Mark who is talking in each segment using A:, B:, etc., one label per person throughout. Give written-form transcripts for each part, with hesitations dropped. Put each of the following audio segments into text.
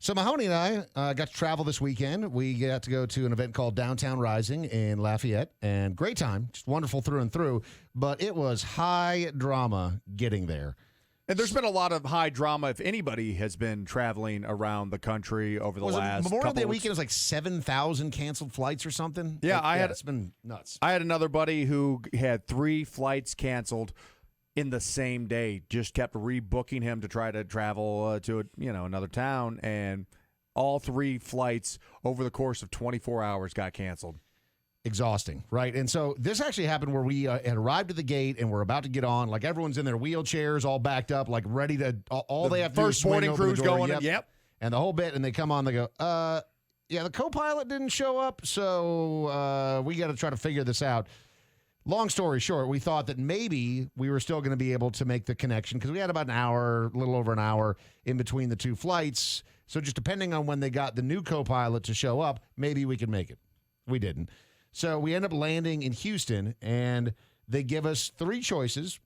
A: So Mahoney and I got to travel this weekend. We got to go to an event called Downtown Rising in Lafayette, and great time, just wonderful through and through, but it was high drama getting there.
B: And there's been a lot of high drama if anybody has been traveling around the country over the last
A: Memorial Day
B: couple
A: weekend was like 7,000 canceled flights or something.
B: Yeah,
A: it's been nuts.
B: I had another buddy who had 3 flights canceled in the same day. Just kept rebooking him to try to travel to another town, and all 3 flights over the course of 24 hours got canceled.
A: Exhausting, right? And so this actually happened where we had arrived at the gate and we're about to get on. Like everyone's in their wheelchairs, all backed up, like ready to. All they have to do is
B: first boarding crew's going.
A: Yep. And the whole bit, and they come on. They go, yeah, the co-pilot didn't show up, so we got to try to figure this out. Long story short, we thought that maybe we were still going to be able to make the connection because we had about an hour, a little over an hour in between the 2 flights. So just depending on when they got the new co-pilot to show up, maybe we could make it. We didn't. So we end up landing in Houston, and they give us 3 choices.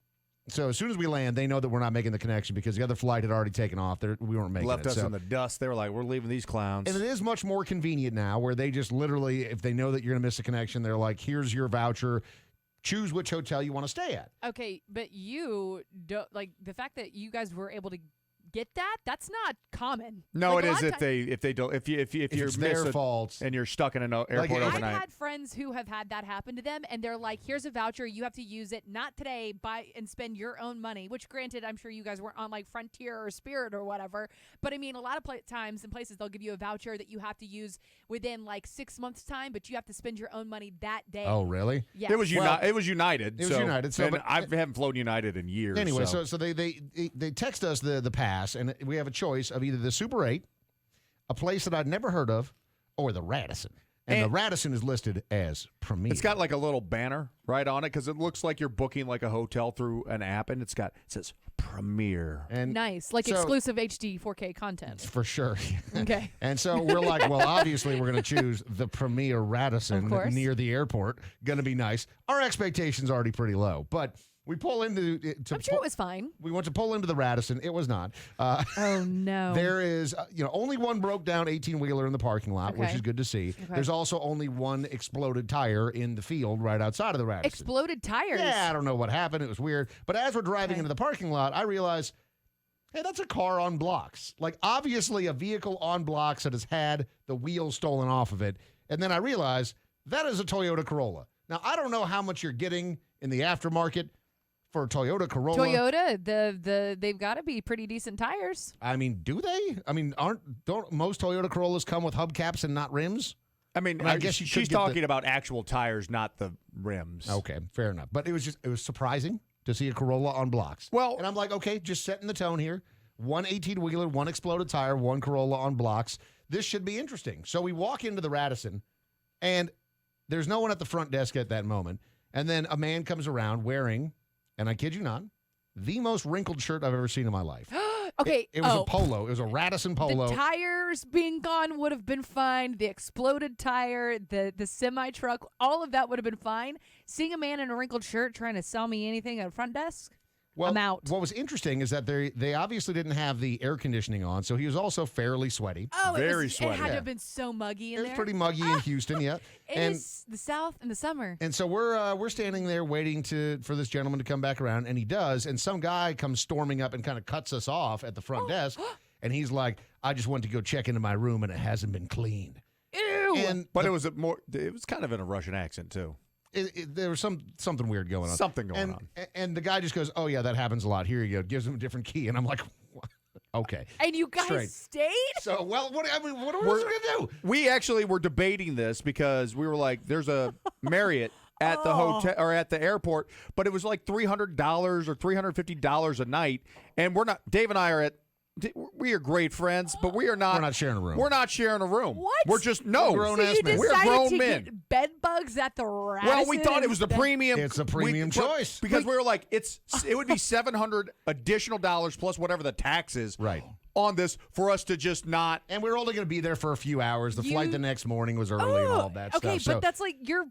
A: So as soon as we land, they know that we're not making the connection because the other flight had already taken off. We weren't making
B: Left
A: it.
B: us in the dust. They were like, we're leaving these clowns.
A: And it is much more convenient now where they just literally, if they know that you're going to miss a connection, they're like, here's your voucher. Choose which hotel you want to stay at.
C: Okay, but you don't like the fact that you guys were able to get that. That's not common.
B: No,
C: like,
B: it is if you're
A: their fault
B: and you're stuck in an airport overnight.
C: I've had friends who have had that happen to them, and they're like, "Here's a voucher. You have to use it not today. Buy and spend your own money." Which, granted, I'm sure you guys weren't on like Frontier or Spirit or whatever. But I mean, a lot of times and places they'll give you a voucher that you have to use within like 6 months' time, but you have to spend your own money that day.
A: Oh, really?
C: Yeah.
B: It was United. It was United.
A: So,
B: but I haven't flown United in years.
A: Anyway, so they text us the pass, and we have a choice of either the Super 8, a place that I'd never heard of, or the Radisson. And the Radisson is listed as Premier.
B: It's got like a little banner right on it because it looks like you're booking like a hotel through an app, and it says Premier.
A: And
C: nice, like exclusive HD 4K content.
A: For sure.
C: Okay.
A: And so we're like, well, obviously we're going to choose the Premier Radisson near the airport. Going to be nice. Our expectations are already pretty low, but we pull into.
C: I'm sure it was fine.
A: We went to pull into the Radisson. It was not.
C: Oh no!
A: There is, only one broke down 18-wheeler in the parking lot, which is good to see. Okay. There's also only one exploded tire in the field right outside of the Radisson.
C: Exploded tires?
A: Yeah, I don't know what happened. It was weird. But as we're driving into the parking lot, I realize, hey, that's a car on blocks. Like obviously a vehicle on blocks that has had the wheels stolen off of it. And then I realize that is a Toyota Corolla. Now I don't know how much you're getting in the aftermarket for a Toyota Corolla.
C: Toyota, they've got to be pretty decent tires.
A: I mean, do they? I mean, don't most Toyota Corollas come with hubcaps and not rims?
B: I mean, I guess she's talking about actual tires, not the rims.
A: Okay, fair enough. But it was surprising to see a Corolla on blocks.
B: Well,
A: and I'm like, okay, just setting the tone here. One 18-wheeler, one exploded tire, one Corolla on blocks. This should be interesting. So we walk into the Radisson, and there's no one at the front desk at that moment. And then a man comes around wearing, and I kid you not, the most wrinkled shirt I've ever seen in my life.
C: Okay.
A: It was a polo. It was a Radisson polo.
C: The tires being gone would have been fine. The exploded tire, the semi-truck, all of that would have been fine. Seeing a man in a wrinkled shirt trying to sell me anything at a front desk, I'm out.
A: What was interesting is that they obviously didn't have the air conditioning on, so he was also fairly sweaty.
C: Oh,
B: very sweaty.
C: It had to have been so muggy in there.
A: It was pretty muggy in Houston, yeah.
C: It is the South in the summer.
A: And so we're standing there waiting for this gentleman to come back around, and he does, and some guy comes storming up and kind of cuts us off at the front desk, and he's like, I just went to go check into my room, and it hasn't been cleaned.
C: Ew!
B: But it was kind of in a Russian accent, too.
A: There was something weird going on.
B: Something going on.
A: And the guy just goes, oh, yeah, that happens a lot. Here you go. Gives him a different key. And I'm like, okay.
C: And you guys stayed?
A: So, what are we going to do?
B: We actually were debating this because we were like, there's a Marriott at the hotel or at the airport, but it was like $300 or $350 a night. And Dave and I are we are great friends, but we're not sharing a room. We're not sharing a room.
C: What?
B: We're just grown
C: so
B: ass men.
C: We're
B: grown men.
C: Get bed bugs at the Radisson.
B: Well, we thought it was the premium.
A: It's a premium choice
B: because we were like, it would be $700 additional dollars plus whatever the tax is.
A: Right.
B: On this for us to just not.
A: And we're only going to be there for a few hours. The flight the next morning was early and all that stuff.
C: Okay, but that's like you're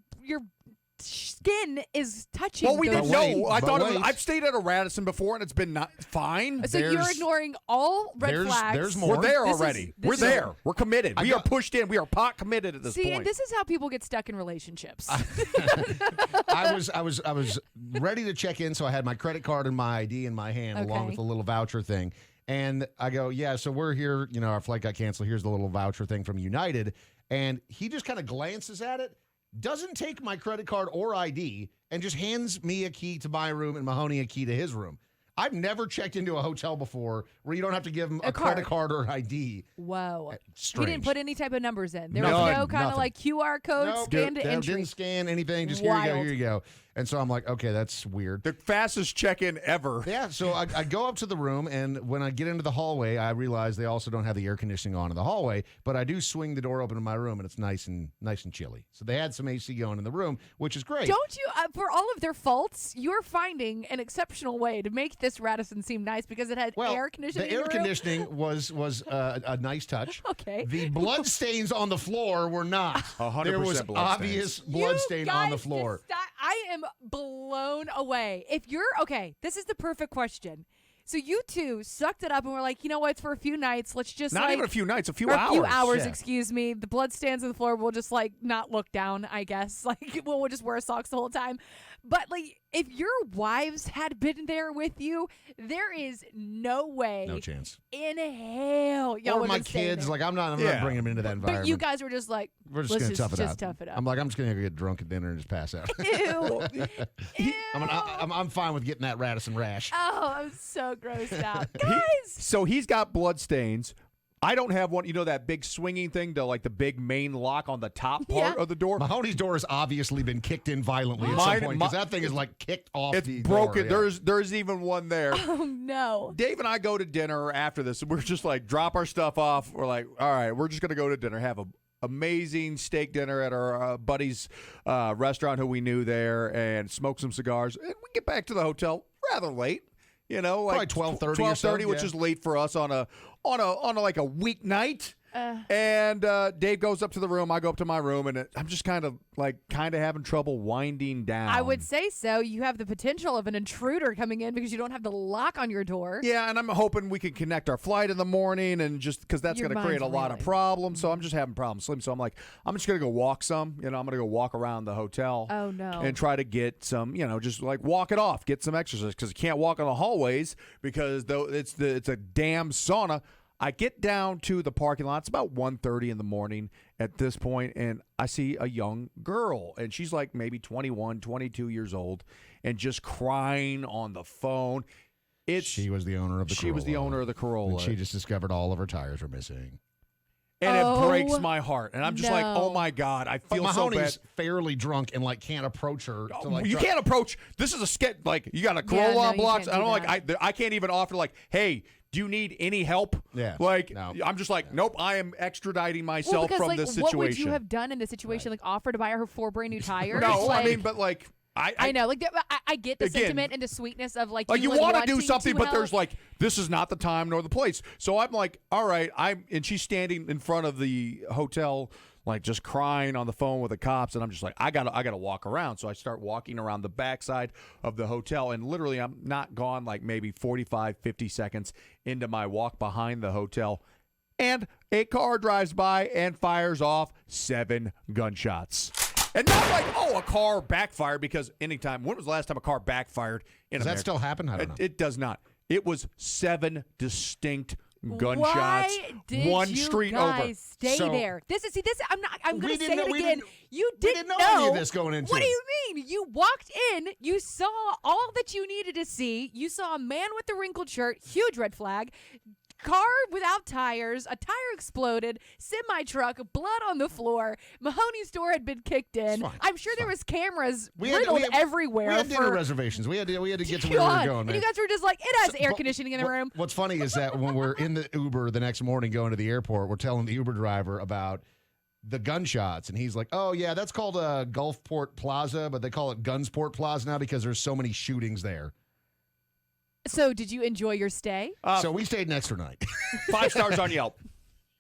C: skin is touching.
B: Well, we
C: those
B: didn't
A: wait,
B: know. I
A: but
B: thought
A: wait.
B: I've stayed at a Radisson before, and it's been not fine.
C: So you're
A: There's-
C: ignoring all red flags.
A: there's more.
B: We're there
C: This is-
B: already.
C: this
B: We're
C: is-
B: there. We're committed.
A: I
B: We
A: got-
B: are pushed in. We are pot committed at this
C: See,
B: point.
C: and this is how people get stuck in relationships.
A: I was ready to check in, so I had my credit card and my ID in my hand, along
C: Okay.
A: with the little voucher thing. And I go, yeah, so we're here. You know, our flight got canceled. Here's the little voucher thing from United. And he just kind of glances at it, doesn't take my credit card or ID, and just hands me a key to my room and Mahoney a key to his room. I've never checked into a hotel before where you don't have to give them a credit card or ID.
C: Whoa.
A: Strange.
C: He didn't put any type of numbers in. There was
A: Nothing,
C: no kind of
A: nothing.
C: like QR code
A: Nope,
C: scan to entry.
A: didn't scan anything. Just
C: Wild.
A: here you go. And so I'm like, okay, that's weird.
B: the fastest check-in ever.
A: Yeah, so I go up to the room, and when I get into the hallway, I realize they also don't have the air conditioning on in the hallway. But I do swing the door open in my room, and it's nice and chilly. So they had some AC going in the room, which is great.
C: Don't you, for all of their faults, you're finding an exceptional way to make this Radisson seem nice because it had
A: well,
C: air conditioning.
A: the
C: in
A: air
C: the room?
A: conditioning was a nice touch.
C: Okay.
A: The blood stains on the floor were not.
B: 100%
A: There was
B: blood
A: obvious
B: stains.
A: blood
C: You
A: stain on the
C: guys
A: floor.
C: just I am blown away. If you're okay, this is the perfect question. So you two sucked it up and were like, you know what? For a few nights, let's just
B: Not
C: like,
B: even a few nights, a few
C: or
B: hours.
C: a few hours,
A: yeah.
C: excuse me. The blood stands on the floor. We'll just like not look down, I guess. Like we'll just wear socks the whole time. But like, if your wives had been there with you, there is no way
A: No chance.
C: in hell y'all
A: Or
C: would
A: my
C: have stayed
A: kids,
C: there.
A: like I'm not
B: Yeah.
A: bringing them into that environment.
C: But you guys were just like,
A: We're just
C: let's
A: gonna tough it
C: just
A: out.
C: tough it up.
A: I'm like, I'm just gonna go get drunk at dinner and just pass out.
C: Ew. Ew.
A: I'm fine with getting that Radisson rash.
C: Oh, I'm so grossed out. Guys!
B: So he's got blood stains. I don't have one. You know that big swinging thing, like the big main lock on the top part
C: Yeah.
B: of the door?
A: Mahoney's door has obviously been kicked in violently at
B: Mine-
A: some point because that thing is like kicked off.
B: It's
A: the
B: broken.
A: Door, yeah.
B: There's even one there.
C: Oh, no.
B: Dave and I go to dinner after this, and we're just like, drop our stuff off. We're like, all right, we're just going to go to dinner, have a amazing steak dinner at our buddy's restaurant who we knew there, and smoke some cigars. And we get back to the hotel rather late, you know, like
A: Probably 12:30 or so,
B: 12:30, which
A: yeah.
B: is late for us on a like a weeknight. And Dave goes up to the room. I go up to my room, and I'm just kind of having trouble winding down.
C: I would say so. You have the potential of an intruder coming in because you don't have the lock on your door.
B: Yeah, and I'm hoping we can connect our flight in the morning, and just because that's
C: Your
B: going to create a
C: mind's
B: lot of
C: reeling.
B: problems. So I'm just having problems sleeping. So I'm like, I'm just going to go walk some. You know, I'm going to go walk around the hotel.
C: Oh, no.
B: And try to get some, you know, just like walk it off, get some exercise because you can't walk on the hallways because though it's a damn sauna. I get down to the parking lot. It's about 1:30 in the morning at this point, and I see a young girl, and she's like maybe 21, 22 years old, and just crying on the phone.
A: She was the owner of the Corolla.
B: She was the owner of the Corolla.
A: And she just discovered all of her tires were missing.
B: And it
C: Oh,
B: breaks my heart. And I'm just like,
C: no.
B: oh my God, I
A: But
B: feel so
A: Mahoney's
B: bad.
A: fairly drunk and like can't approach her. To, like,
B: You
A: try-
B: can't approach. This is a sketch. Like, you got a
C: Yeah,
B: Corolla
C: no,
B: on
C: you
B: blocks.
C: can't
B: I
C: do
B: don't
C: that.
B: I can't even offer, like, hey, do you need any help?
A: Yeah,
B: Like,
A: no.
B: I'm just like, nope, I am extraditing
C: Well,
B: myself
C: because,
B: from
C: like,
B: this
C: what
B: situation.
C: would you have done in this situation? Like, offer to buy her 4 brand new tires?
B: No,
C: like,
B: I mean, but like,
C: I know. Like, I get the
B: Again,
C: sentiment and the sweetness of, like
B: you
C: like,
B: want to do
C: wanting
B: something,
C: to
B: but
C: help.
B: there's like, this is not the time nor the place. So I'm like, all right, and she's standing in front of the hotel, like just crying on the phone with the cops, and I'm just like, I gotta walk around. So I start walking around the backside of the hotel, and literally I'm not gone like maybe 45, 50 seconds into my walk behind the hotel, and a car drives by and fires off 7 gunshots. And not like, oh, a car backfired, because anytime, when was the last time a car backfired in
A: Does that
B: America?
A: still happen? I don't know.
B: It does not. It was 7 distinct gunshots.
C: Why did
B: one
C: you
B: street
C: guys
B: over.
C: stay
A: So-
C: there? This. I'm
A: We
C: going to
A: didn't
C: say
A: know-
C: it
A: we
C: again.
A: didn't-
C: You
A: we
C: didn't
A: didn't know any of this going into
C: What do
A: it.
C: you mean? You walked in. You saw all that you needed to see. You saw a man with the wrinkled shirt. Huge red flag. Car without tires, a tire exploded, semi-truck, blood on the floor. Mahoney's door had been kicked in.
A: fine.
C: I'm sure there was cameras
A: We had-
C: riddled
A: we had-
C: everywhere.
A: We had dinner
C: for
A: reservations. We had to get to where we were
C: God.
A: going,
C: And
A: man.
C: you guys were just like, it has air
A: But
C: conditioning in the room.
A: What's funny is that when we're in the Uber the next morning going to the airport, we're telling the Uber driver about the gunshots, and he's like, "Oh yeah, that's called Gulfport Plaza, but they call it Gunsport Plaza now because there's so many shootings there."
C: So did you enjoy your stay?
A: So we stayed an extra night.
B: 5 stars on Yelp.